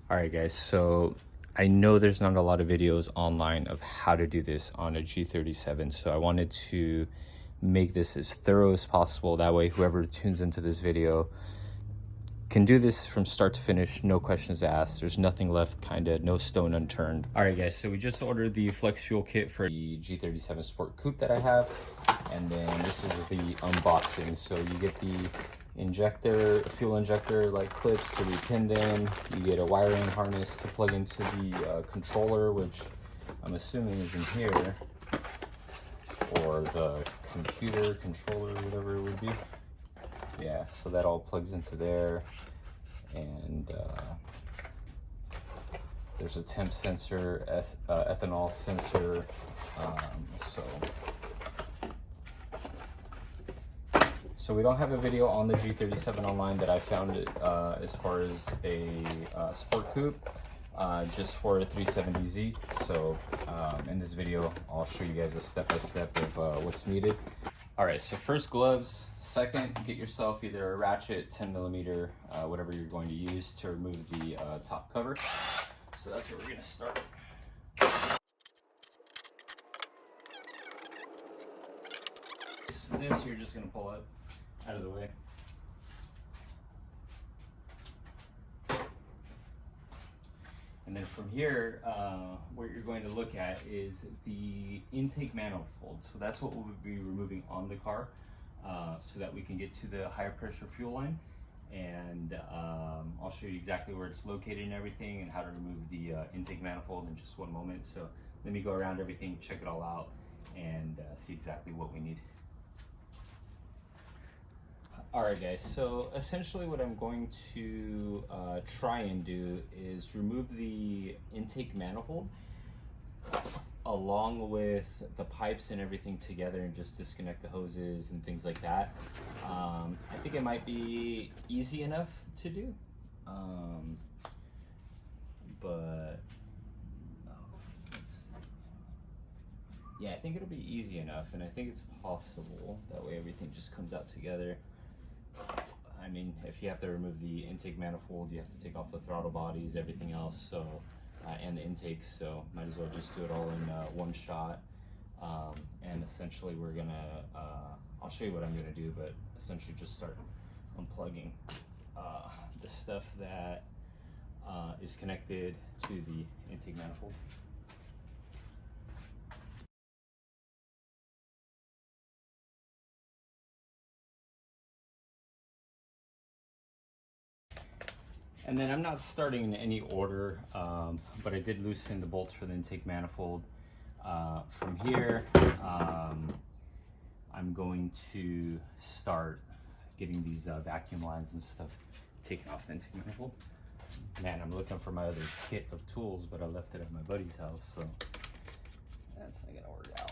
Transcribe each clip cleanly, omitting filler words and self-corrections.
All right, guys, so I know there's not a lot of videos online of how to do this on a G37, so I wanted to make this as thorough as possible. That way, whoever tunes into this video can do this from start to finish, no questions asked. There's nothing left, kind of no stone unturned. All right, guys, so we just ordered the eFlexFuel kit for the G37 Sport Coupe that I have, and then this is the unboxing. So you get the injector, fuel injector like clips to repin them. You get a wiring harness to plug into the controller, which I'm assuming is in here, or the computer controller, whatever it would be. Yeah, so that all plugs into there, and there's a temp sensor, ethanol sensor. So we don't have a video on the G37 online that I found it as far as a sport coupe, just for a 370z. So in this video, I'll show you guys a step-by-step of what's needed. All right, so first gloves. Second, get yourself either a ratchet, 10mm, whatever you're going to use to remove the top cover. So that's where we're gonna start. This you're just gonna pull out of the way. And then from here, what you're going to look at is the intake manifold. So that's what we'll be removing on the car, so that we can get to the higher pressure fuel line. And I'll show you exactly where it's located and everything, and how to remove the intake manifold in just one moment. So let me go around everything, check it all out, and see exactly what we need. All right, guys, so essentially what I'm going to try and do is remove the intake manifold along with the pipes and everything together, and just disconnect the hoses and things like that. I think it might be easy enough to do, but yeah, I think it'll be easy enough, and I think it's possible. That way everything just comes out together. I mean, if you have to remove the intake manifold, you have to take off the throttle bodies, everything else, so and the intakes, so might as well just do it all in one shot. And essentially we're gonna, I'll show you what I'm gonna do, but essentially just start unplugging the stuff that is connected to the intake manifold. And then I'm not starting in any order, but I did loosen the bolts for the intake manifold. From here, I'm going to start getting these vacuum lines and stuff taken off the intake manifold. Man, I'm looking for my other kit of tools, but I left it at my buddy's house, so that's not gonna work out.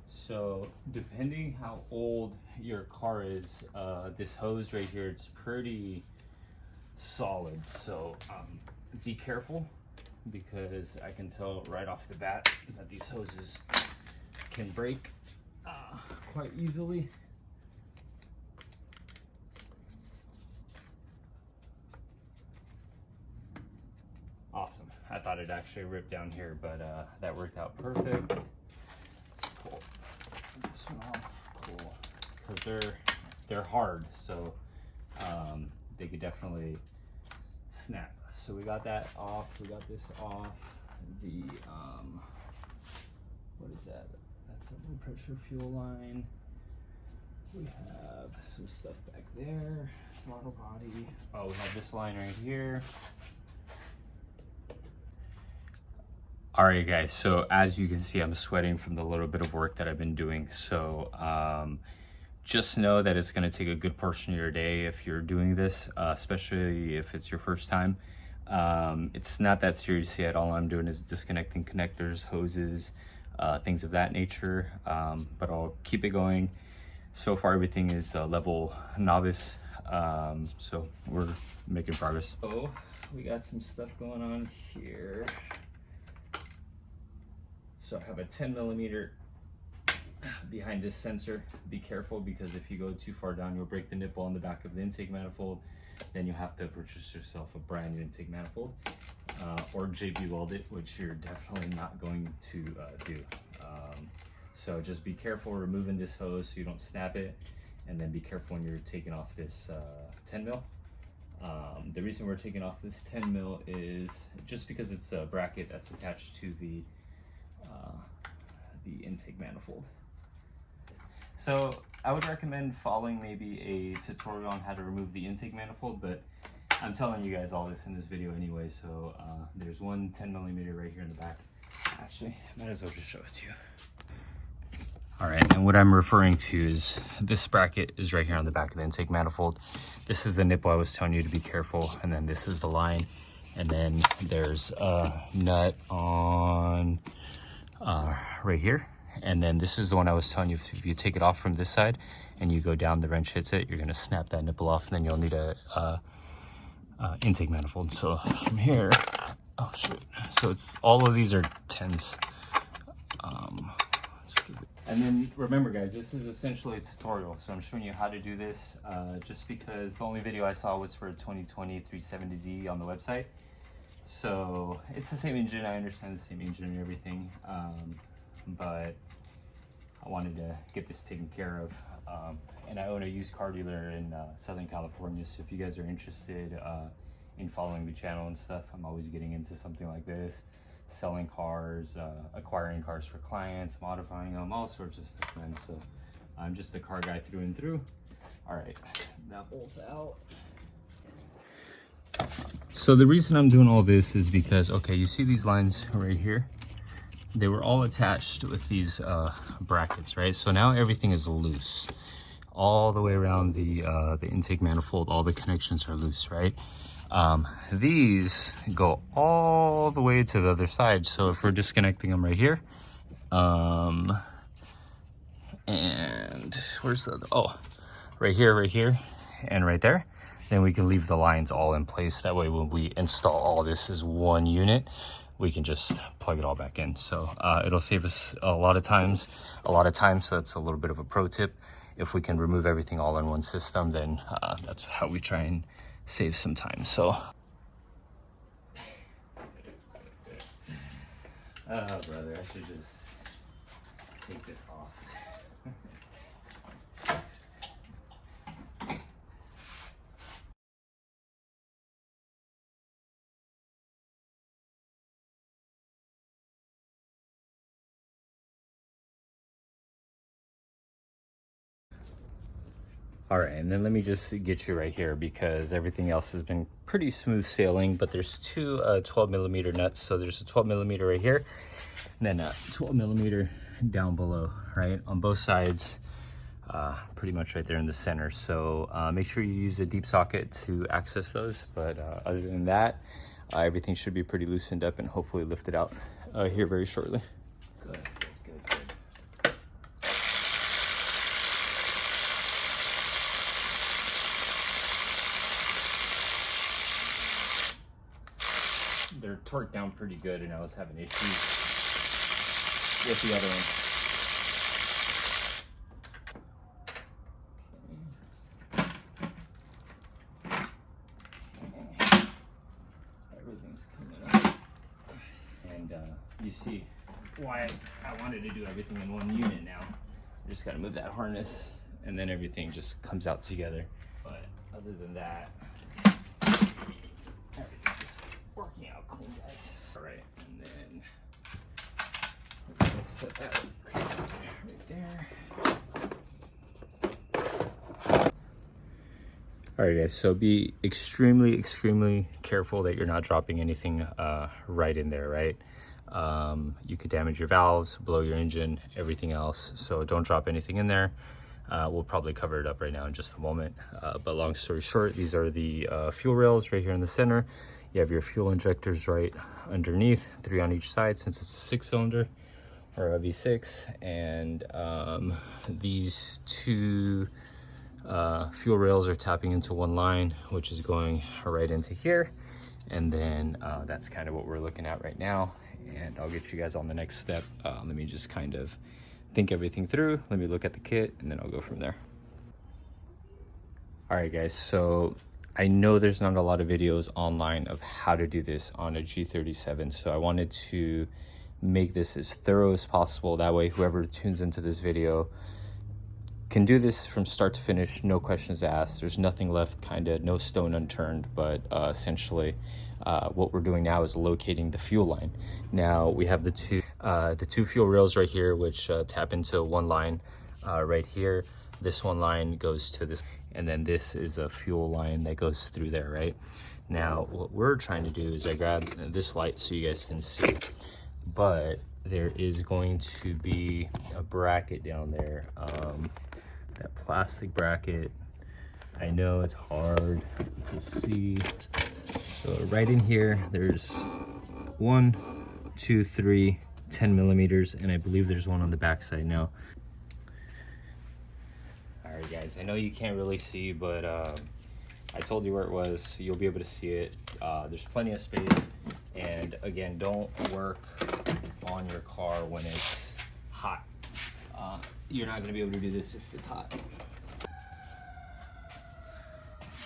So depending how old your car is, this hose right here, it's pretty solid. So be careful, because I can tell right off the bat that these hoses can break quite easily. Awesome. I thought it actually ripped down here, but that worked out perfect. Let's pull this one off. Cool, because they're hard, so they could definitely snap. So we got that off. We got this off. The what is that? That's a low pressure fuel line. We have some stuff back there. Throttle body. Oh, we have this line right here. All right, guys, so as you can see, I'm sweating from the little bit of work that I've been doing. So just know that it's gonna take a good portion of your day if you're doing this, especially if it's your first time. It's not that serious yet. All I'm doing is disconnecting connectors, hoses, things of that nature, but I'll keep it going. So far, everything is level novice. So we're making progress. Oh, we got some stuff going on here. So I have a 10mm behind this sensor. Be careful, because if you go too far down, you'll break the nipple on the back of the intake manifold. Then you have to purchase yourself a brand new intake manifold, or JB weld it, which you're definitely not going to do. So just be careful removing this hose so you don't snap it, and then be careful when you're taking off this 10mm. The reason we're taking off this 10mm is just because it's a bracket that's attached to the intake manifold. So I would recommend following maybe a tutorial on how to remove the intake manifold, but I'm telling you guys all this in this video anyway. So there's one 10mm right here in the back. Actually, I might as well just show it to you. All right, and what I'm referring to is this bracket is right here on the back of the intake manifold. This is the nipple I was telling you to be careful, and then this is the line, and then there's a nut on right here, and then this is the one I was telling you, if you take it off from this side and you go down, the wrench hits it, you're gonna snap that nipple off, and then you'll need a intake manifold. So from here, oh shoot, so it's all of these are 10s. And then remember guys, this is essentially a tutorial, so I'm showing you how to do this, just because the only video I saw was for a 2020 370z on the website. So it's the same engine, I understand the same engine and everything, but I wanted to get this taken care of. And I own a used car dealer in Southern California, so if you guys are interested in following the channel and stuff, I'm always getting into something like this. Selling cars, acquiring cars for clients, modifying them, all sorts of stuff, man. So I'm just a car guy through and through. All right, that bolt's out. So the reason I'm doing all this is because, okay, you see these lines right here? They were all attached with these brackets, right? So now everything is loose. All the way around the intake manifold, all the connections are loose, right? These go all the way to the other side. So if we're disconnecting them right here, and where's the other, oh, right here, and right there, then we can leave the lines all in place. That way when we install all this as one unit, we can just plug it all back in. So it'll save us a lot of time. So that's a little bit of a pro tip. If we can remove everything all in one system, then that's how we try and save some time. So oh brother, I should just take this off. All right, and then let me just get you right here, because everything else has been pretty smooth sailing, but there's two 12mm nuts. So there's a 12mm right here, and then a 12mm down below, right? On both sides, pretty much right there in the center. So make sure you use a deep socket to access those. But other than that, everything should be pretty loosened up and hopefully lifted out here very shortly. Good. They're torqued down pretty good, and I was having issues with the other one. Everything's coming up, and you see why I wanted to do everything in one unit now. I just got to move that harness, and then everything just comes out together. But other than that, everything's working out clean, guys. All right, and then we're gonna set that right there. All right, guys, so be extremely careful that you're not dropping anything right in there, right? You could damage your valves, blow your engine, everything else. So don't drop anything in there. We'll probably cover it up right now in just a moment. But long story short, these are the fuel rails right here in the center. You have your fuel injectors right underneath, 3 on each side, since it's a 6-cylinder or a V6. And these two fuel rails are tapping into one line, which is going right into here. And then that's kind of what we're looking at right now. And I'll get you guys on the next step. Let me just kind of think everything through. Let me look at the kit and then I'll go from there. All right, guys, so I know there's not a lot of videos online of how to do this on a G37. So I wanted to make this as thorough as possible. That way, whoever tunes into this video can do this from start to finish, no questions asked. There's nothing left, kind of no stone unturned, but essentially what we're doing now is locating the fuel line. Now we have the two fuel rails right here, which tap into one line right here. This one line goes to this, and then this is a fuel line that goes through there, right? Now what we're trying to do is I grabbed this light so you guys can see, but there is going to be a bracket down there. That plastic bracket, I know it's hard to see. So right in here, there's 1, 2, 3, 10 millimeters, and I believe there's one on the back side now. All right, guys, I know you can't really see, but I told you where it was. You'll be able to see it. There's plenty of space, and again, don't work on your car when it's hot. You're not going to be able to do this if it's hot.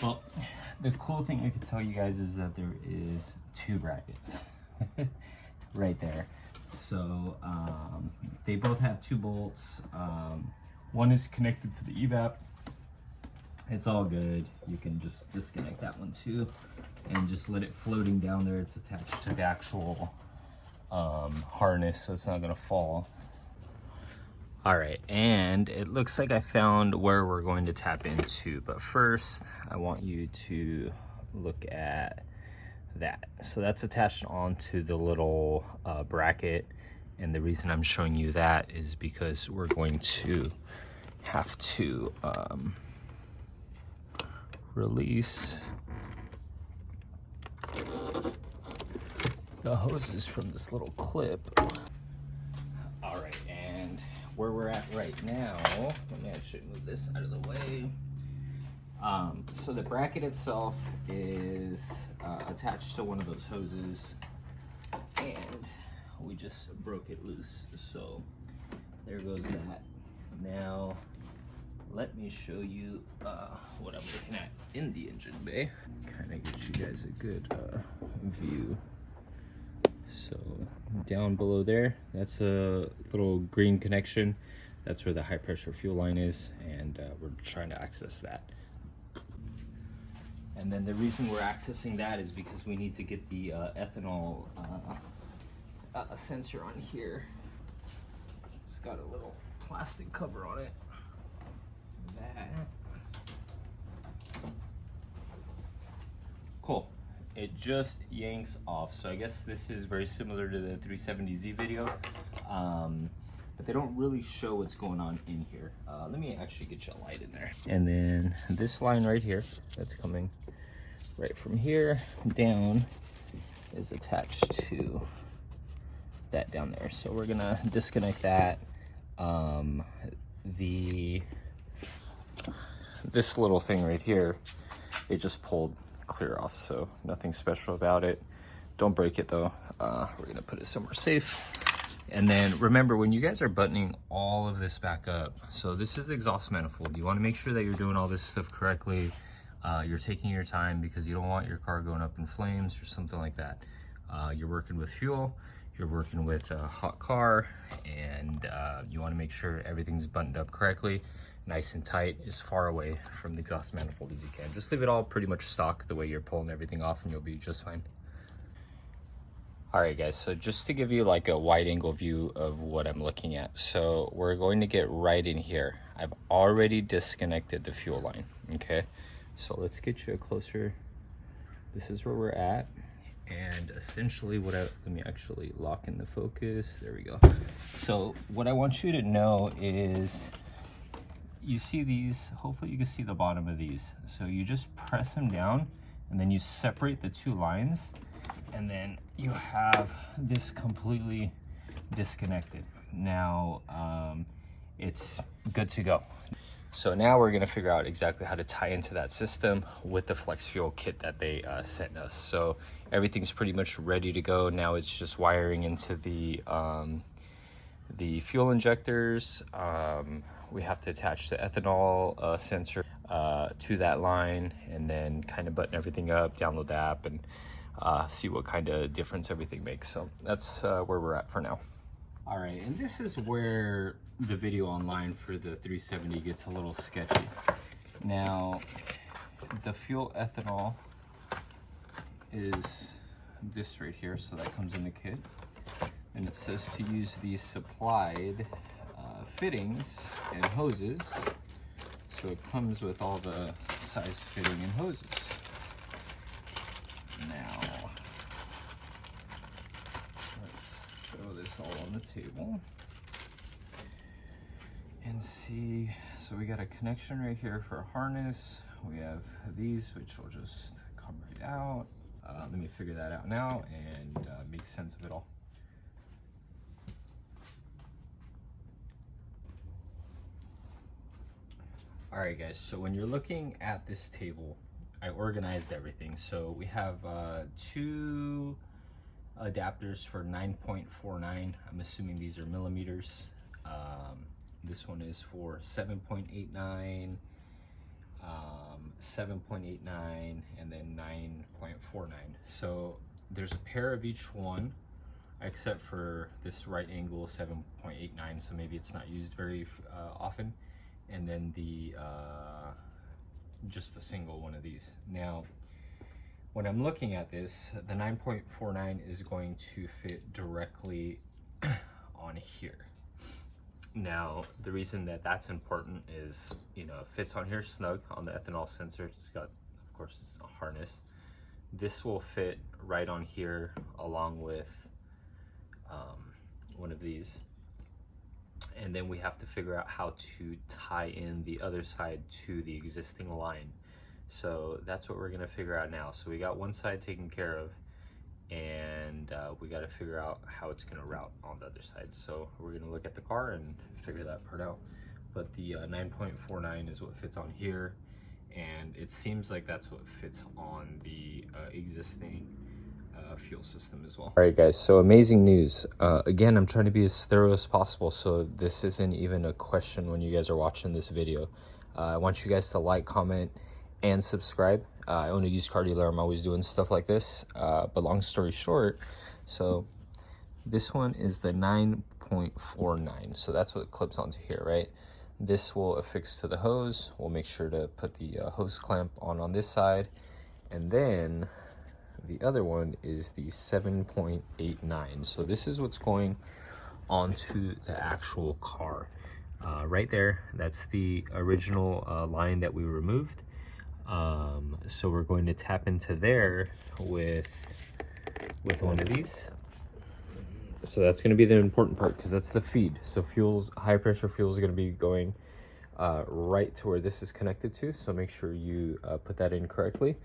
Well, the cool thing I can tell you guys is that there is 2 brackets right there. So they both have 2 bolts. One is connected to the evap. It's all good. You can just disconnect that one too and just let it floating down there. It's attached to the actual harness, so it's not going to fall. All right, and it looks like I found where we're going to tap into, but first I want you to look at that. So that's attached onto the little bracket, and the reason I'm showing you that is because we're going to have to release the hoses from this little clip. All right, and where we're at right now, let me actually move this out of the way. So the bracket itself is attached to one of those hoses, and we just broke it loose. So there goes that. Now let me show you what I'm looking at in the engine bay. Kind of get you guys a good view. So down below there, that's a little green connection. That's where the high pressure fuel line is, and we're trying to access that. And then the reason we're accessing that is because we need to get the ethanol sensor on here. It's got a little plastic cover on it. That. Cool. It just yanks off. So I guess this is very similar to the 370z video, but they don't really show what's going on in here. Let me actually get you a light in there. And then this line right here, that's coming right from here down, is attached to that down there. So we're gonna disconnect that. This little thing right here, it just pulled clear off, so nothing special about it. Don't break it though. We're gonna put it somewhere safe. And then remember, when you guys are buttoning all of this back up, so this is the exhaust manifold. You want to make sure that you're doing all this stuff correctly. You're taking your time because you don't want your car going up in flames or something like that. You're working with fuel, you're working with a hot car, and you want to make sure everything's buttoned up correctly, nice and tight, as far away from the exhaust manifold as you can. Just leave it all pretty much stock the way you're pulling everything off, and you'll be just fine. All right, guys, so just to give you like a wide angle view of what I'm looking at. So we're going to get right in here. I've already disconnected the fuel line, okay? So let's get you a closer. This is where we're at. And essentially let me actually lock in the focus. There we go. So what I want you to know is, you see these, hopefully you can see the bottom of these. So you just press them down and then you separate the 2 lines, and then you have this completely disconnected. Now it's good to go. So now we're gonna figure out exactly how to tie into that system with the eFlexFuel kit that they sent us. So everything's pretty much ready to go. Now it's just wiring into the fuel injectors. We have to attach the ethanol sensor to that line, and then kind of button everything up, download the app, and see what kind of difference everything makes. So that's where we're at for now. All right, and this is where the video online for the 370 gets a little sketchy. Now, the fuel ethanol is this right here, so that comes in the kit. And it says to use these supplied fittings and hoses. So it comes with all the size fitting and hoses. Now, let's throw this all on the table and see. So we got a connection right here for a harness. We have these, which will just come right out. Let me figure that out now and make sense of it all. All right, guys, so when you're looking at this table, I organized everything. So we have 2 adapters for 9.49. I'm assuming these are millimeters. This one is for 7.89, 7.89, and then 9.49. So there's a pair of each one, except for this right angle 7.89, so maybe it's not used very often. And then the just a single one of these. Now, when I'm looking at this, the 9.49 is going to fit directly on here. Now, the reason that that's important is, you know, it fits on here snug on the ethanol sensor. It's got, of course, it's a harness. This will fit right on here along with one of these. And then we have to figure out how to tie in the other side to the existing line. So that's what we're gonna figure out now. So we got one side taken care of, and we gotta figure out how it's gonna route on the other side. So we're gonna look at the car and figure that part out. But the 9.49 is what fits on here, and it seems like that's what fits on the existing fuel system as well. All right, guys, so amazing news. Again, I'm trying to be as thorough as possible, so this isn't even a question when you guys are watching this video. I want you guys to like, comment, and subscribe. I own a used car dealer. I'm always doing stuff like this. But long story short, so this one is the 9.49. So that's what clips onto here, right? This will affix to the hose. We'll make sure to put the hose clamp on this side. And then the other one is the 7.89. So this is what's going onto the actual car. Right there, that's the original line that we removed. So we're going to tap into there with one of these. So that's going to be the important part, because that's the feed. So fuels, high pressure fuel is going to be going right to where this is connected to. So make sure you put that in correctly.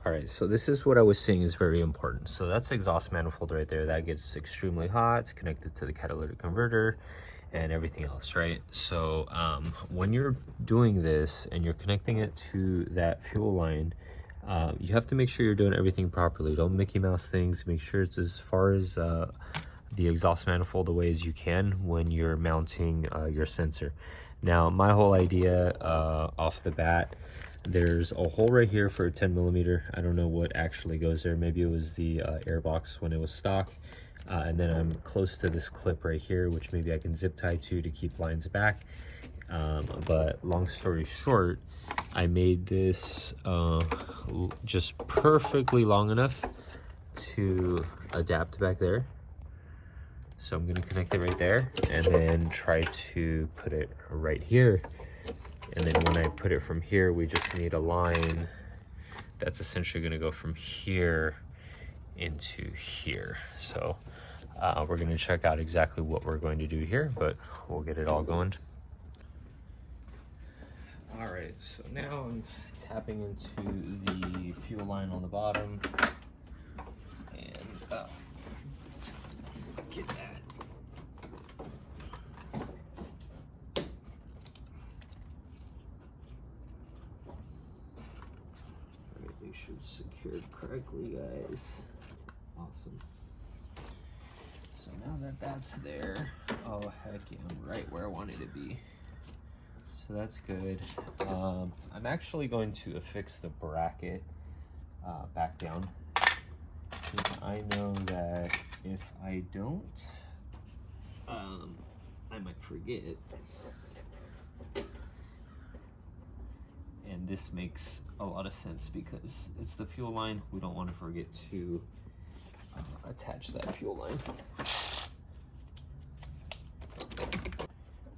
All right, so this is what I was saying is very important. So that's the exhaust manifold right there. That gets extremely hot. It's connected to the catalytic converter and everything else, right? So when you're doing this and you're connecting it to that fuel line, you have to make sure you're doing everything properly. Don't Mickey Mouse things. Make sure it's as far as the exhaust manifold away as you can when you're mounting your sensor. Now, my whole idea off the bat, there's a hole right here for a 10 millimeter. I don't know what actually goes there. Maybe it was the air box when it was stock. And then I'm close to this clip right here, which maybe I can zip tie to keep lines back. But long story short, I made this just perfectly long enough to adapt back there. So I'm gonna connect it right there and then try to put it right here. And then when I put it from here, we just need a line that's essentially gonna go from here into here. So We're going to check out exactly what we're going to do here, but we'll get it all going. All right, so now I'm tapping into the fuel line on the bottom and get that. Make sure it's secured correctly, guys. Awesome. So now that that's there, oh heck yeah, I'm right where I wanted to be. So that's good. I'm actually going to affix the bracket back down. I know that if I don't, I might forget. And this makes a lot of sense because it's the fuel line. We don't want to forget to attach that fuel line.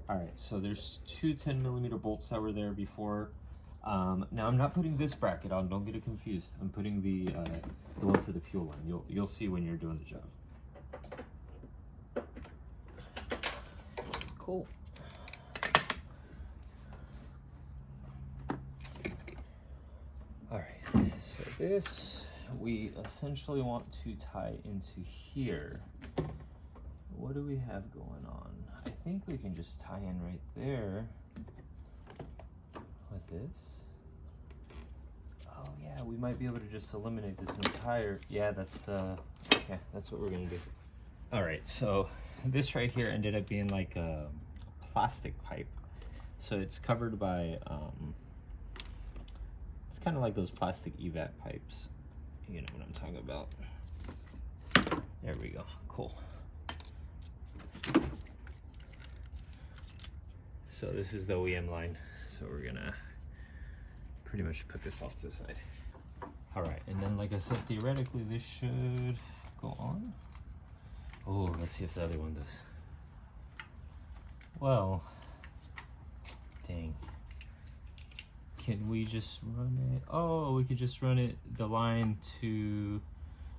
All right, so there's two 10mm bolts that were there before. Now I'm not putting this bracket on, don't get it confused. I'm putting the one for the fuel line. You'll see when you're doing the job. Cool. All right, so this we essentially want to tie into here. What do we have going on? I think we can just tie in right there with this. Oh yeah, we might be able to just eliminate this entire, yeah, that's okay, that's what we're gonna do. All right, so this right here ended up being like a plastic pipe. So it's covered by, it's kind of like those plastic EVAP pipes. You know what I'm talking about. There we go, cool. So this is the OEM line. So we're gonna pretty much put this off to the side. All right, and then like I said, theoretically this should go on. Oh, let's see if the other one does. Well, dang. Can we just run it? Oh, we could just run it, the line to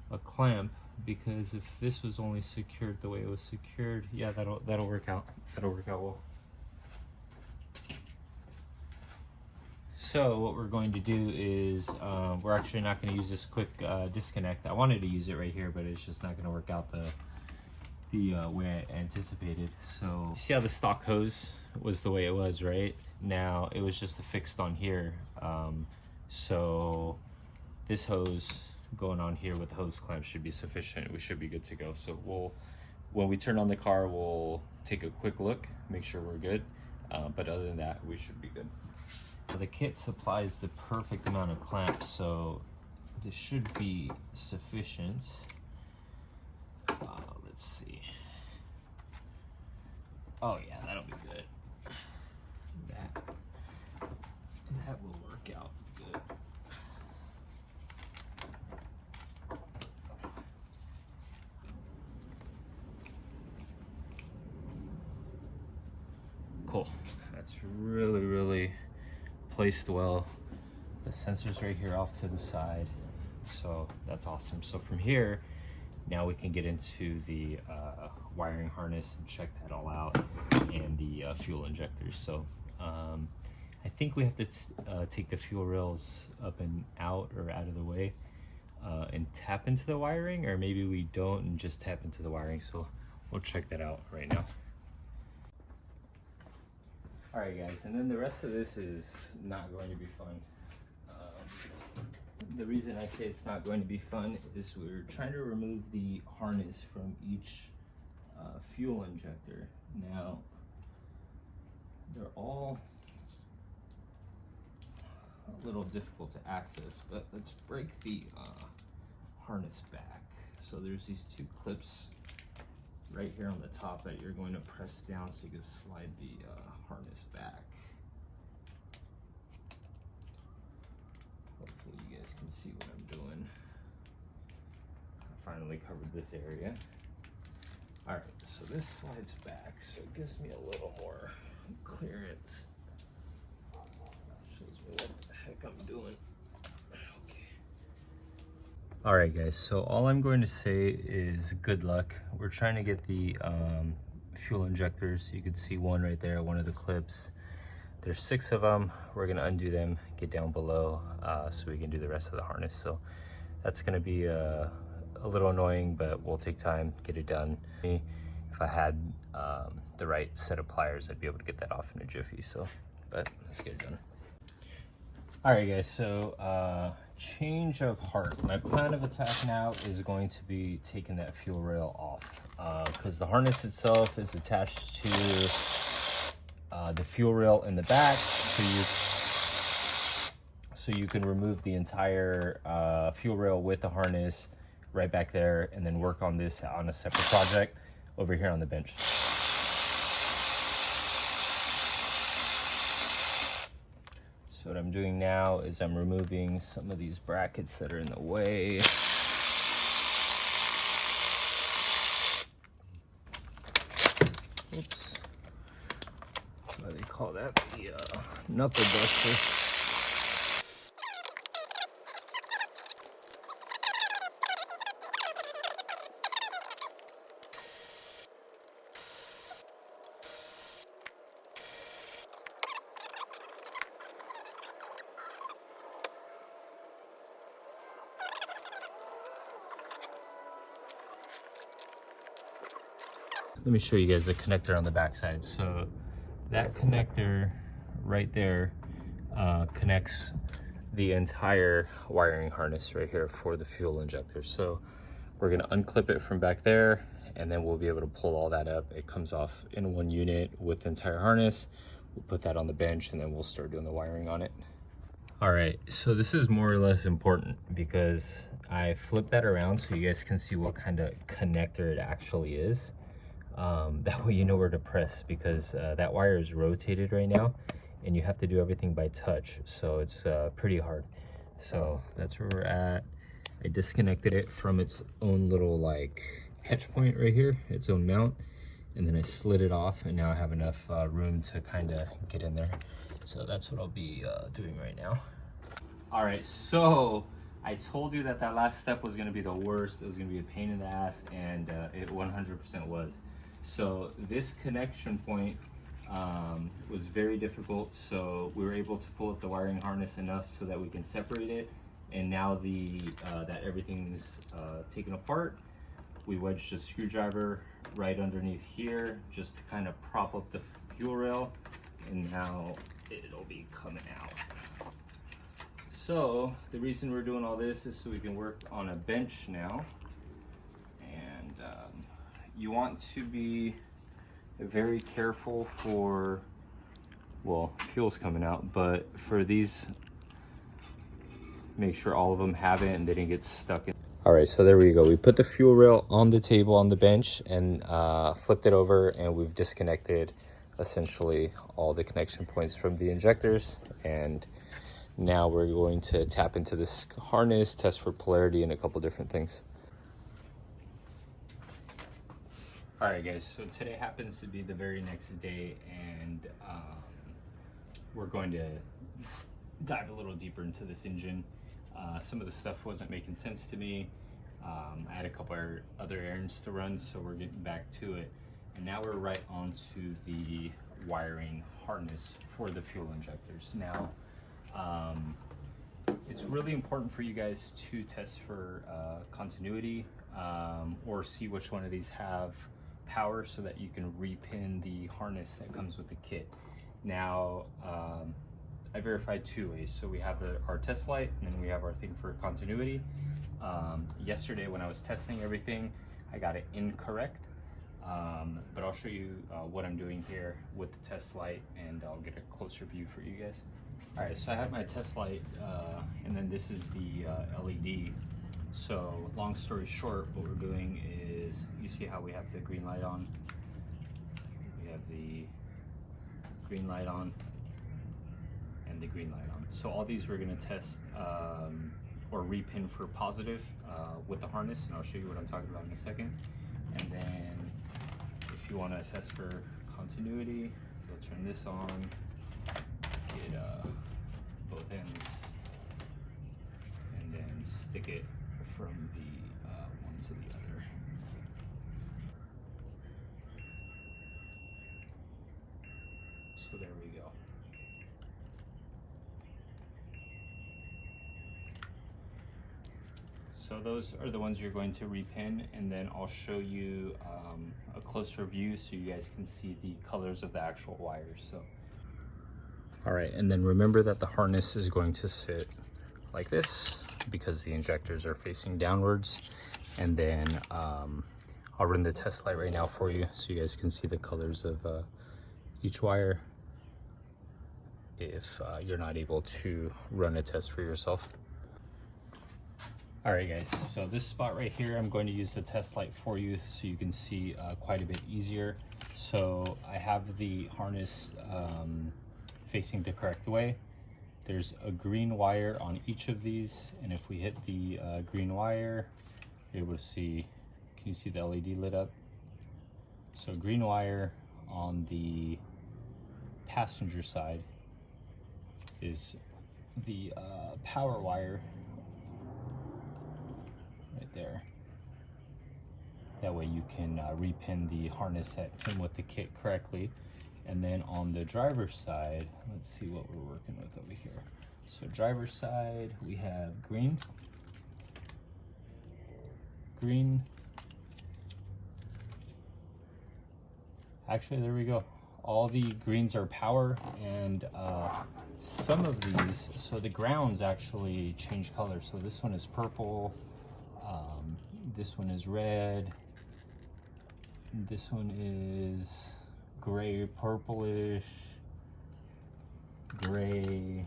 a clamp, because if this was only secured the way it was secured, yeah, that'll work out. That'll work out well. So what we're going to do is we're actually not going to use this quick disconnect. I wanted to use it right here, but it's just not going to work out the way I anticipated. So see how the stock hose was the way it was, right? Now it was just affixed on here. So this hose going on here with the hose clamp should be sufficient. We should be good to go. So when we turn on the car, we'll take a quick look, make sure we're good. But other than that, we should be good. The kit supplies the perfect amount of clamps, so this should be sufficient. Let's see. Oh yeah, that'll be good. That will work out good. Cool. That's really placed well. The sensor's right here off to the side, so that's awesome. So from here, now we can get into the wiring harness and check that all out, and the fuel injectors. So I think we have to take the fuel rails up and out, or out of the way, and tap into the wiring, or maybe we don't and just tap into the wiring. So we'll check that out right now. All right, guys, and then the rest of this is not going to be fun. The reason I say it's not going to be fun is we're trying to remove the harness from each fuel injector. Now, they're all a little difficult to access, but let's break the harness back. So there's these two clips right here on the top that you're going to press down so you can slide the harness back. Hopefully you guys can see what I'm doing. I finally covered this area. All right, so this slides back, so it gives me a little more clearance. Shows me what the heck I'm doing. Okay. All right, guys, so all I'm going to say is good luck. We're trying to get the fuel injectors. You can see one right there, one of the clips. There's 6 of them. We're gonna undo them, get down below so we can do the rest of the harness. So that's gonna be a little annoying, but we'll take time, get it done. If I had the right set of pliers, I'd be able to get that off in a jiffy. So, but let's get it done. All right, guys, so change of heart. My plan of attack now is going to be taking that fuel rail off because the harness itself is attached to the fuel rail in the back, so you can remove the entire fuel rail with the harness right back there, and then work on this on a separate project over here on the bench. So what I'm doing now is I'm removing some of these brackets that are in the way. Oops. Why they call that the knuckle duster. Let me show you guys the connector on the backside. So that connector right there connects the entire wiring harness right here for the fuel injector. So we're gonna unclip it from back there, and then we'll be able to pull all that up. It comes off in one unit with the entire harness. We'll put that on the bench, and then we'll start doing the wiring on it. All right, so this is more or less important because I flipped that around so you guys can see what kind of connector it actually is. That way you know where to press, because that wire is rotated right now and you have to do everything by touch, so it's pretty hard. So that's where we're at. I disconnected it from its own little like catch point right here, its own mount, and then I slid it off, and now I have enough room to kind of get in there. So that's what I'll be doing right now. All right, so I told you that that last step was going to be the worst. It was going to be a pain in the ass, and it 100% was. So this connection point was very difficult, so we were able to pull up the wiring harness enough so that we can separate it, and now that everything's taken apart, we wedged a screwdriver right underneath here just to kind of prop up the fuel rail, and now it'll be coming out. So the reason we're doing all this is so we can work on a bench now, and you want to be very careful for, well, fuel's coming out, but for these, make sure all of them have it and they didn't get stuck in. All right, so there we go. We put the fuel rail on the table on the bench and flipped it over, and we've disconnected essentially all the connection points from the injectors, and now we're going to tap into this harness, test for polarity and a couple different things. All right, guys, so today happens to be the very next day, and we're going to dive a little deeper into this engine. Some of the stuff wasn't making sense to me. I had a couple other errands to run, so we're getting back to it. And now we're right onto the wiring harness for the fuel injectors. Now, it's really important for you guys to test for continuity, or see which one of these have power so that you can repin the harness that comes with the kit. Now, I verified 2 ways. So we have our test light, and then we have our thing for continuity. Yesterday when I was testing everything, I got it incorrect, but I'll show you what I'm doing here with the test light, and I'll get a closer view for you guys. All right, so I have my test light, and then this is the LED. So long story short, what we're doing is, you see how we have the green light on? We have the green light on and the green light on. So all these we're gonna test or repin for positive with the harness, and I'll show you what I'm talking about in a second. And then if you wanna test for continuity, you'll turn this on, get both ends, and then stick it from the ones of the other. So there we go. So those are the ones you're going to repin, and then I'll show you a closer view so you guys can see the colors of the actual wires. So, all right, and then remember that the harness is going to sit like this because the injectors are facing downwards. And then I'll run the test light right now for you so you guys can see the colors of each wire if you're not able to run a test for yourself. All right guys, so this spot right here, I'm going to use the test light for you so you can see quite a bit easier. So I have the harness facing the correct way. There's a green wire on each of these, and if we hit the green wire, you're able to see, can you see the LED lit up? So green wire on the passenger side is the power wire right there. That way you can repin the harness that came with the kit correctly. And then on the driver's side, let's see what we're working with over here. So driver's side, we have green, green. Actually, there we go. All the greens are power, and some of these, so the grounds actually change color. So this one is purple, this one is red, this one is gray, purplish, gray,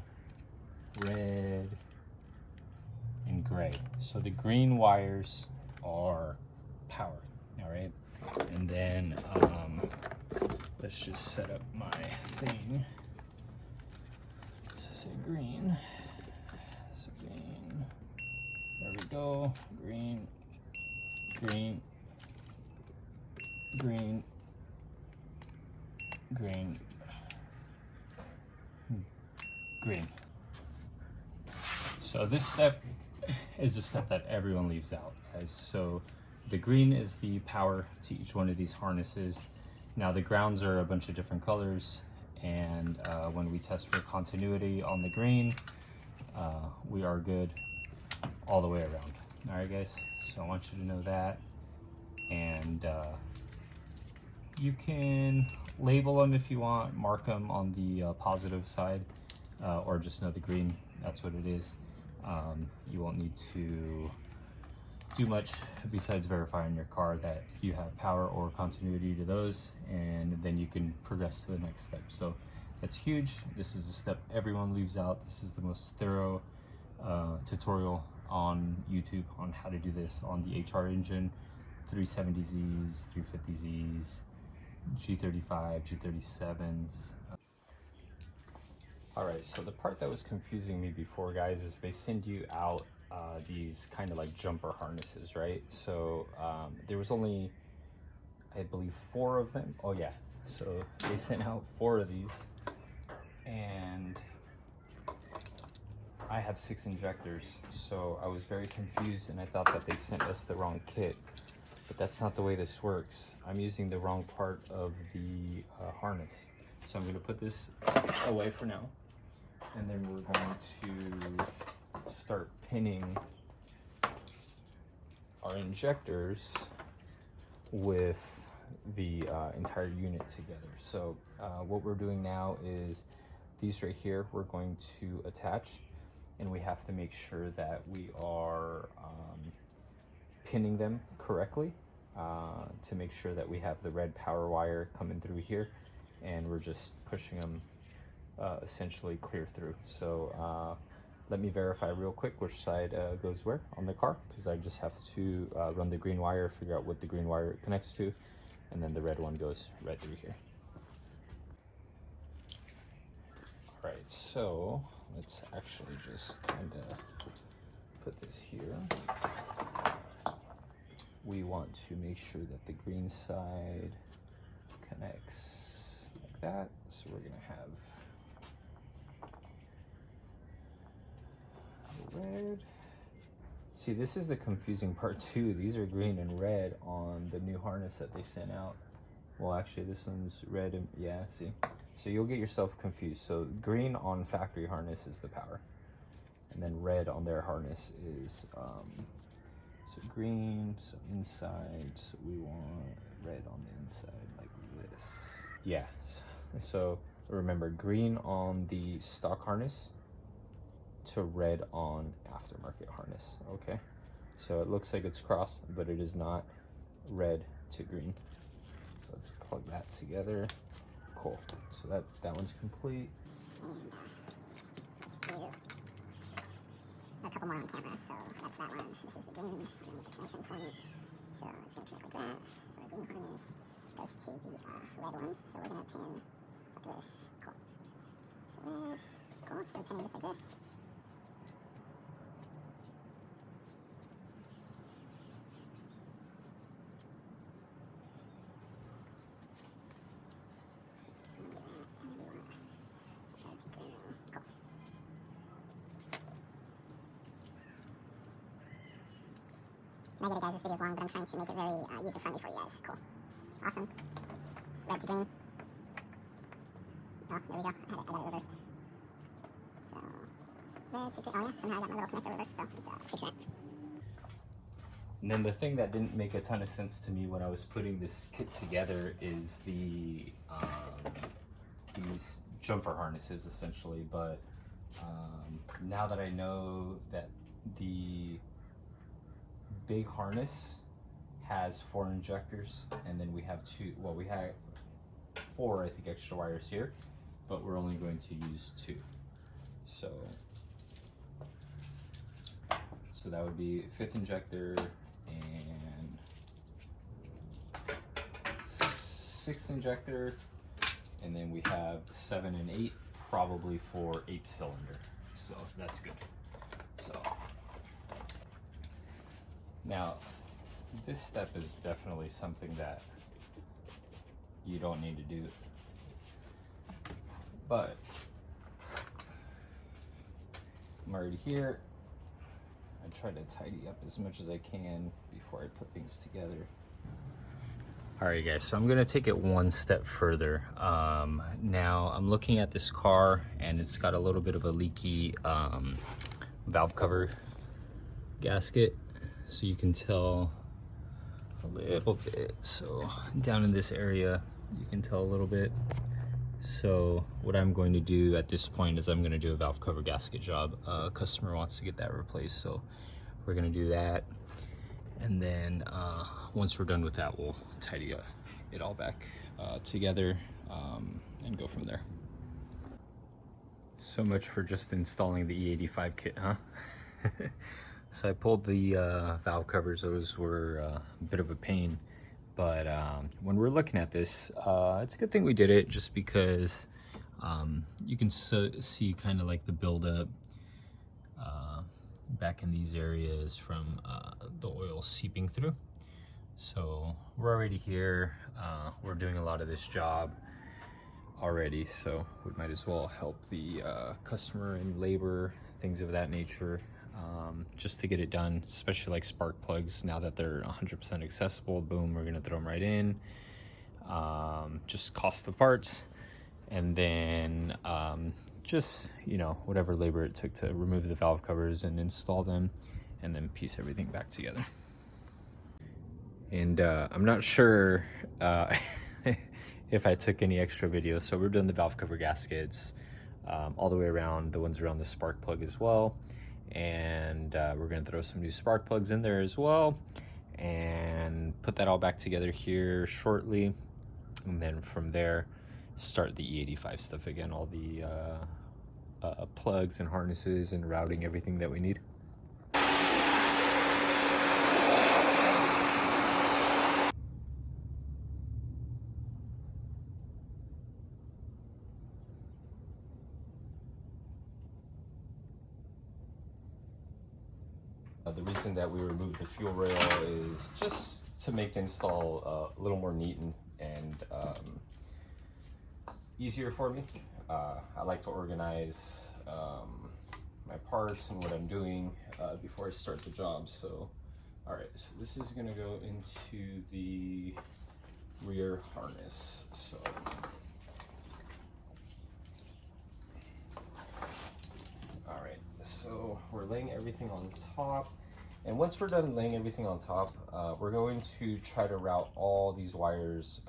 red, and gray. So the green wires are power, all right? And then let's just set up my thing. So say green, so green, there we go, green, green, green, green, green. So this step is a step that everyone leaves out, guys. So the green is the power to each one of these harnesses. Now the grounds are a bunch of different colors, and when we test for continuity on the green, we are good all the way around. All right, guys, so I want you to know that. And you can label them if you want, mark them on the positive side, or just know the green, that's what it is. You won't need to do much besides verifying your car that you have power or continuity to those, and then you can progress to the next step. So that's huge. This is a step everyone leaves out. This is the most thorough tutorial on YouTube on how to do this on the HR engine, 370zs, 350zs, G35, G37s. All right, so the part that was confusing me before, guys, is they send you out these kind of like jumper harnesses, right? So there was only, I believe, 4 of them. Oh yeah, so they sent out 4 of these, and I have 6 injectors, so I was very confused, and I thought that they sent us the wrong kit, but that's not the way this works. I'm using the wrong part of the harness. So I'm gonna put this away for now, and then we're going to start pinning our injectors with the entire unit together. So what we're doing now is these right here, we're going to attach, and we have to make sure that we are pinning them correctly to make sure that we have the red power wire coming through here, and we're just pushing them essentially clear through. So let me verify real quick which side goes where on the car, because I just have to run the green wire, figure out what the green wire connects to, and then the red one goes right through here. All right, so let's actually just kind of put this here. We want to make sure that the green side connects like that. So we're gonna have the red. See, this is the confusing part too. These are green and red on the new harness that they sent out. Well, actually, this one's red and yeah, see? So you'll get yourself confused. So green on factory harness is the power. And then red on their harness is, so green, so inside, so we want red on the inside like this. Yeah, so remember, green on the stock harness to red on aftermarket harness, okay? So it looks like it's crossed, but it is not. Red to green. So let's plug that together. Cool, so that one's complete. Let's do a couple more on camera. So that's that one. This is the green. We're gonna get the connection point. So it's gonna connect like that. So our green harness goes to the red one. So we're gonna pin like this. Cool. So red. Cool. So we're pinning just like this. I get it, guys, this video's long, but I'm trying to make it very user-friendly for you guys. Cool. Awesome. Red to green. Oh, there we go. I got it reversed. So, red to green. Oh, yeah, somehow I got my little connector reversed, so let's fix that. And then the thing that didn't make a ton of sense to me when I was putting this kit together is the these jumper harnesses, essentially. But now that I know that the big harness has 4 injectors, and then we have 2, well, we have 4, I think, extra wires here, but we're only going to use 2. So that would be 5th injector and 6th injector, and then we have 7 and 8, probably for 8 cylinder. So that's good. So now, this step is definitely something that you don't need to do, but I'm already here. I try to tidy up as much as I can before I put things together. All right, guys, so I'm gonna take it one step further. Now I'm looking at this car and it's got a little bit of a leaky valve cover gasket. So you can tell a little bit. So down in this area, you can tell a little bit. So what I'm going to do at this point is I'm going to do a valve cover gasket job. Customer wants to get that replaced, so we're going to do that. And then once we're done with that, we'll tidy it all back together and go from there. So much for just installing the E85 kit, huh? So I pulled the valve covers. Those were a bit of a pain, but when we're looking at this, it's a good thing we did it, just because you can see kind of like the buildup back in these areas from the oil seeping through. So we're already here. We're doing a lot of this job already, so we might as well help the customer in labor, things of that nature. Just to get it done, especially like spark plugs, now that they're 100% accessible, boom, we're gonna throw them right in. Just cost of parts, and then just, you know, whatever labor it took to remove the valve covers and install them, and then piece everything back together. And I'm not sure if I took any extra videos, so we're doing the valve cover gaskets all the way around, the ones around the spark plug as well. And we're gonna throw some new spark plugs in there as well, and put that all back together here shortly. And then from there, start the E85 stuff again, all the plugs and harnesses and routing, everything that we need. The reason that we removed the fuel rail is just to make the install a little more neat and easier for me. I like to organize my parts and what I'm doing before I start the job. So, all right, so this is gonna go into the rear harness. So, all right, so we're laying everything on top. And once we're done laying everything on top, we're going to try to route all these wires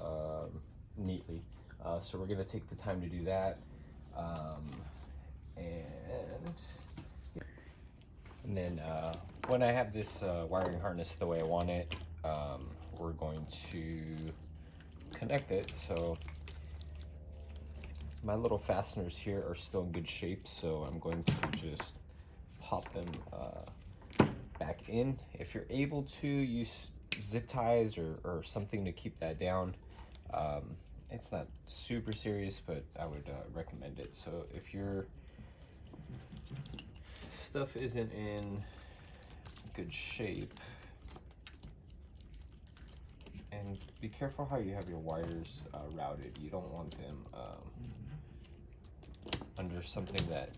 neatly. So we're gonna take the time to do that. And then when I have this wiring harness the way I want it, we're going to connect it. So my little fasteners here are still in good shape, so I'm going to just pop them back in. If you're able to use zip ties or something to keep that down, it's not super serious, but I would recommend it. So if your stuff isn't in good shape, and be careful how you have your wires routed. You don't want them under something that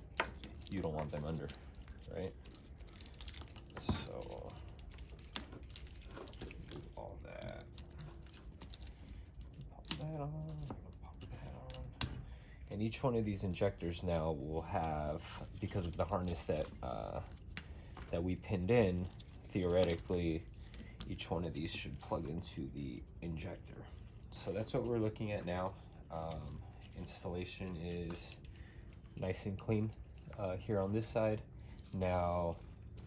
you don't want them under, right? So do all that. Pop that on, pop that on. And each one of these injectors now will have, because of the harness that that we pinned in, theoretically, each one of these should plug into the injector. So that's what we're looking at now. Installation is nice and clean here on this side. Now,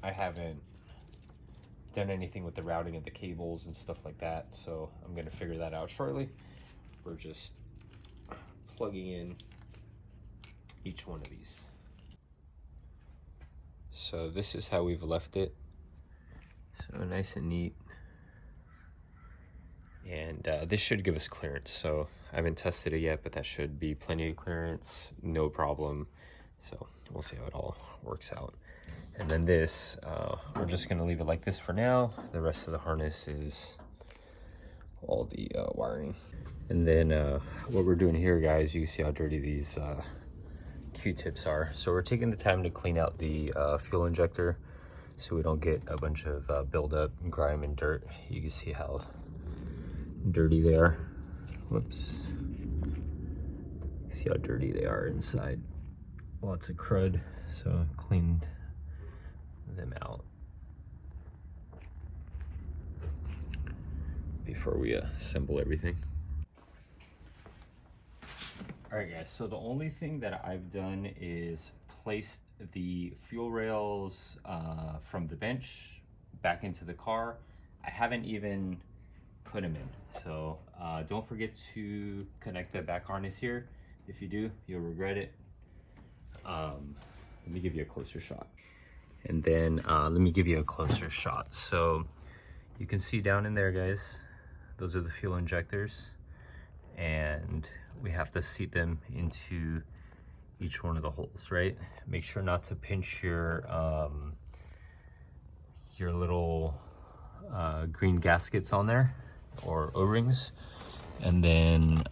I haven't done anything with the routing of the cables and stuff like that, so I'm gonna figure that out shortly. We're just plugging in each one of these. So this is how we've left it. So nice and neat. And this should give us clearance. So I haven't tested it yet, but that should be plenty of clearance, no problem. So we'll see how it all works out. And then this, we're just gonna leave it like this for now. The rest of the harness is all the wiring. And then what we're doing here, guys, you see how dirty these Q-tips are. So we're taking the time to clean out the fuel injector so we don't get a bunch of buildup, grime, and dirt. You can see how dirty they are. Whoops. See how dirty they are inside. Lots of crud, so cleaned them out before we assemble everything. All right, guys, so the only thing that I've done is placed the fuel rails from the bench back into the car. I haven't even put them in. So don't forget to connect the back harness here. If you do, you'll regret it. Let me give you a closer shot. And then let me give you a closer shot. So you can see down in there, guys, those are the fuel injectors. And we have to seat them into each one of the holes, right? Make sure not to pinch your little green gaskets on there, or O-rings. And then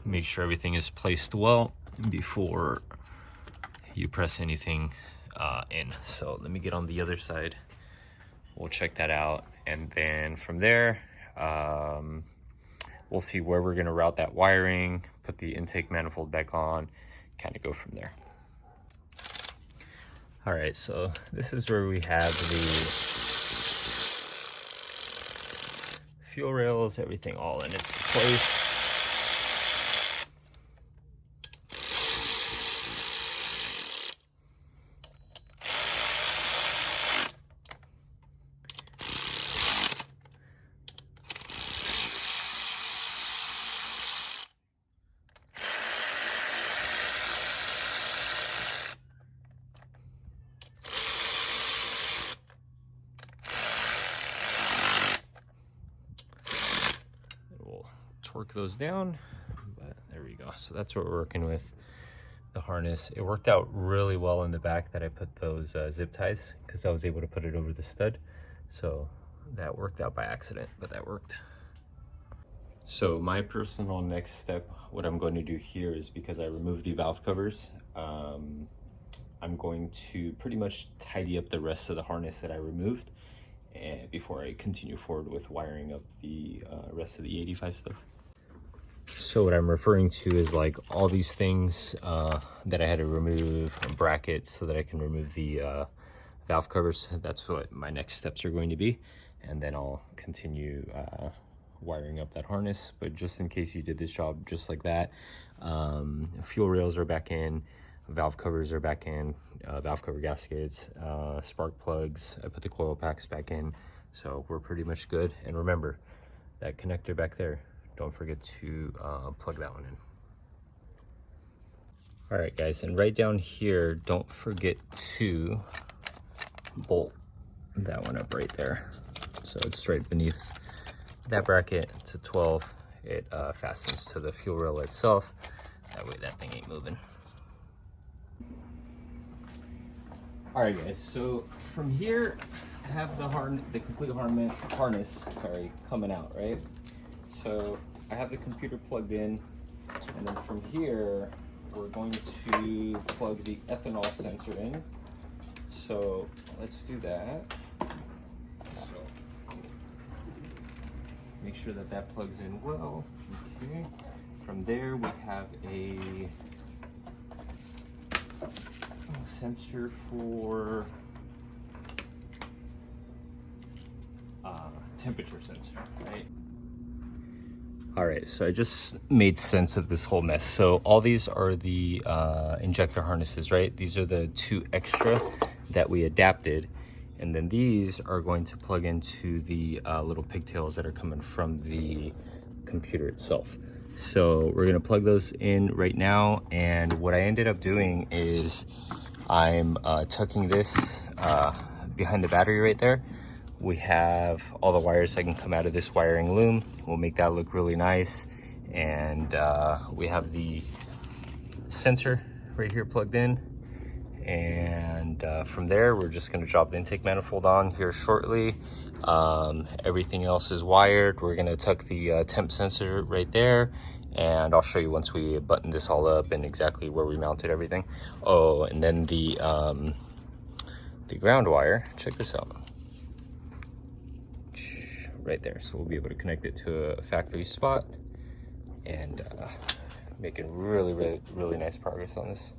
make sure everything is placed well before you press anything in. So let me get on the other side. We'll check that out. And then from there, we'll see where we're gonna route that wiring, put the intake manifold back on, kind of go from there. All right, so this is where we have the fuel rails, everything all in its place. Torque those down, but there we go. So that's what we're working with, the harness. It worked out really well in the back that I put those zip ties, because I was able to put it over the stud. So that worked out by accident, but that worked. So my personal next step, what I'm going to do here is, because I removed the valve covers, I'm going to pretty much tidy up the rest of the harness that I removed and before I continue forward with wiring up the rest of the E85 stuff. So what I'm referring to is like all these things that I had to remove, brackets, so that I can remove the valve covers. That's what my next steps are going to be, and then I'll continue wiring up that harness. But just in case you did this job just like that, fuel rails are back in, valve covers are back in, valve cover gaskets, spark plugs, I put the coil packs back in, so we're pretty much good. And remember, that connector back there, don't forget to plug that one in. All right guys, and right down here, don't forget to bolt that one up right there. So it's right beneath that bracket. It's a 12. It fastens to the fuel rail itself. That way that thing ain't moving. All right guys, so from here, I have the complete harness, coming out, right? So I have the computer plugged in, and then from here, we're going to plug the ethanol sensor in. So let's do that. So make sure that that plugs in well. Okay. From there, we have a sensor for temperature sensor, right? All right, so I just made sense of this whole mess. So all these are the injector harnesses, right? These are the 2 extra that we adapted. And then these are going to plug into the little pigtails that are coming from the computer itself. So we're gonna plug those in right now. And what I ended up doing is I'm tucking this behind the battery right there. We have all the wires that can come out of this wiring loom. We'll make that look really nice. And we have the sensor right here plugged in. And from there, we're just gonna drop the intake manifold on here shortly. Everything else is wired. We're gonna tuck the temp sensor right there. And I'll show you once we button this all up and exactly where we mounted everything. Oh, and then the ground wire, check this out. Right there, so we'll be able to connect it to a factory spot and making really nice progress on this.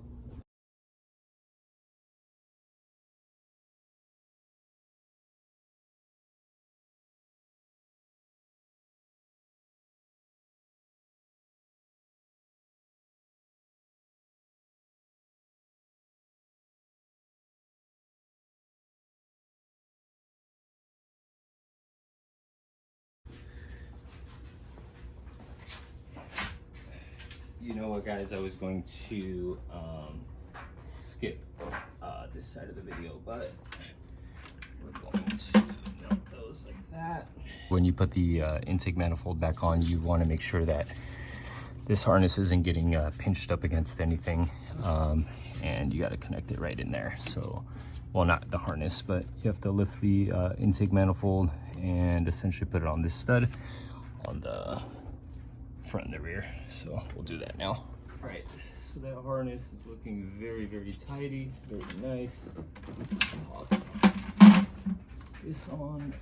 You know what guys, I was going to skip this side of the video, but we're going to mount those like that. When you put the intake manifold back on, you want to make sure that this harness isn't getting pinched up against anything, and you got to connect it right in there. So, well, not the harness, but you have to lift the intake manifold and essentially put it on this stud on the front and the rear. So we'll do that now. All right, so that harness is looking very tidy, very nice. Pop this on.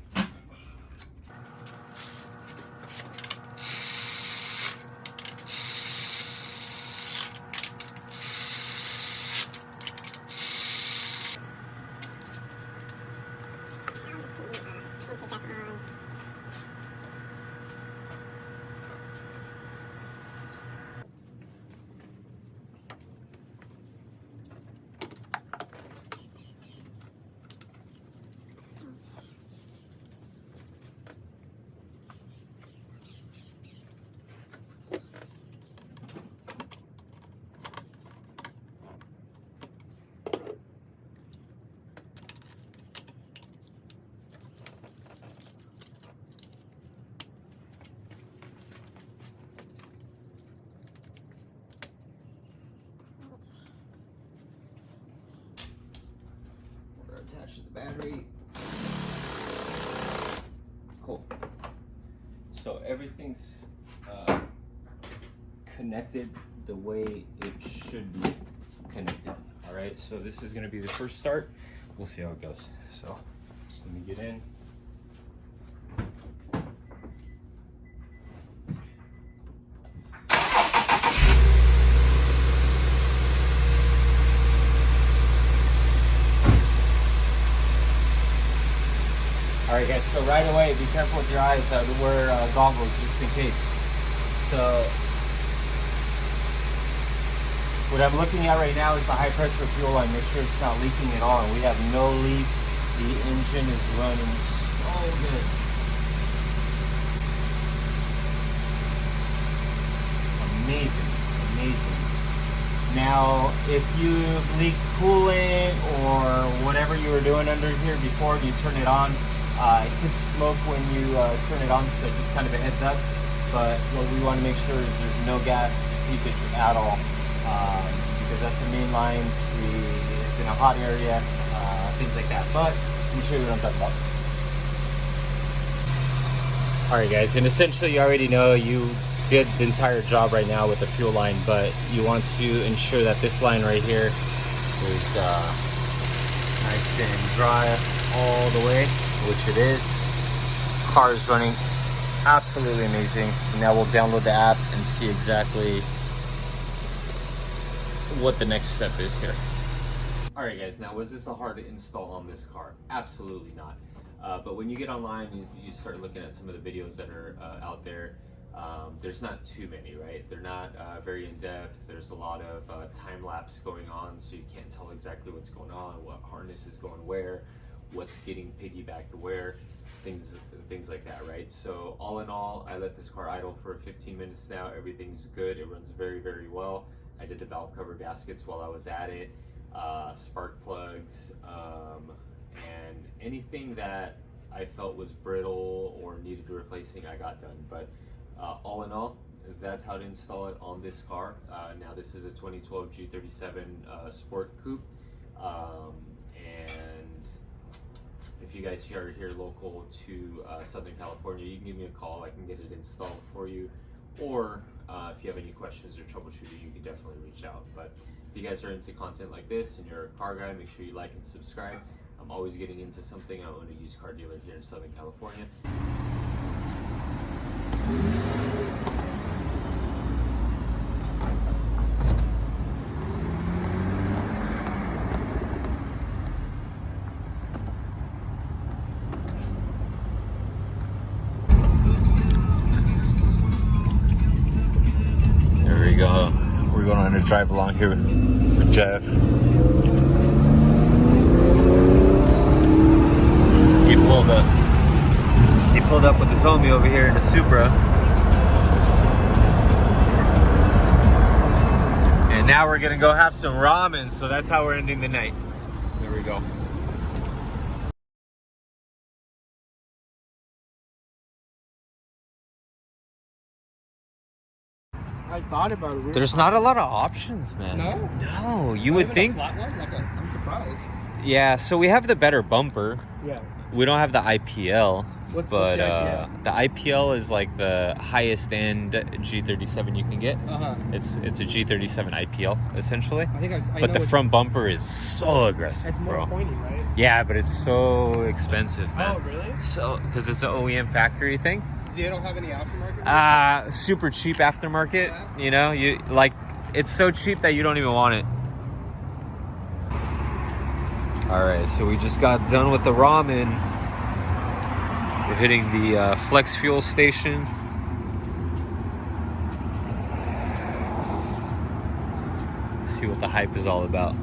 Attached to the battery. Cool. So everything's connected the way it should be connected. All right, so this is gonna be the first start. We'll see how it goes. So let me get in. All right, guys, so right away, be careful with your eyes. Wear goggles just in case. So what I'm looking at right now is the high pressure fuel line. Make sure it's not leaking at all. We have no leaks. The engine is running so good. Amazing, amazing. Now, if you leak coolant or whatever you were doing under here before you turn it on, it could smoke when you turn it on, so just kind of a heads up. But what we want to make sure is there's no gas seepage at all, because that's the main line. It's in a hot area, things like that. But let me show you what I'm talking about. All right, guys, and essentially you already know you did the entire job right now with the fuel line, but you want to ensure that this line right here is nice and dry all the way, which it is. Car is running absolutely amazing. Now we'll download the app and see exactly what the next step is here. All right, guys, now was this a hard install on this car? Absolutely not. But when you get online, you start looking at some of the videos that are out there. There's not too many, right? They're not very in-depth. There's a lot of time-lapse going on, so you can't tell exactly what's going on, what harness is going where, what's getting piggybacked to where, things like that, right? So all in all, I let this car idle for 15 minutes now. Everything's good. It runs very, very well. I did the valve cover gaskets while I was at it, spark plugs, and anything that I felt was brittle or needed replacing, I got done. But all in all, that's how to install it on this car. Now this is a 2012 G37 Sport Coupe, and if you guys are here local to Southern California, you can give me a call. I can get it installed for you, or if you have any questions or troubleshooting, you can definitely reach out. But if you guys are into content like this and you're a car guy, make sure you like and subscribe. I'm always getting into something. I own a used car dealer here in Southern California. There we go. We're going on a drive along here with Jeff. He pulled up with his homie over here in a Supra. And now we're gonna go have some ramen, so that's how we're ending the night. There we go. I thought about it. There's not a lot of options, man. No? No, you would think. I'm surprised. Yeah, so we have the better bumper. Yeah. We don't have the IPL, What's but the IPL? the IPL is like the highest end G37 you can get. It's a G37 IPL essentially. I think I But know the front bumper is so aggressive, it's more bro. pointy, right? Yeah, but it's so expensive, man. Oh, really? So, because it's an OEM factory thing. They don't have any aftermarket? Super cheap aftermarket. You know, you like it's so cheap that you don't even want it. All right, so we just got done with the ramen. We're hitting the eFlexFuel station. See what the hype is all about.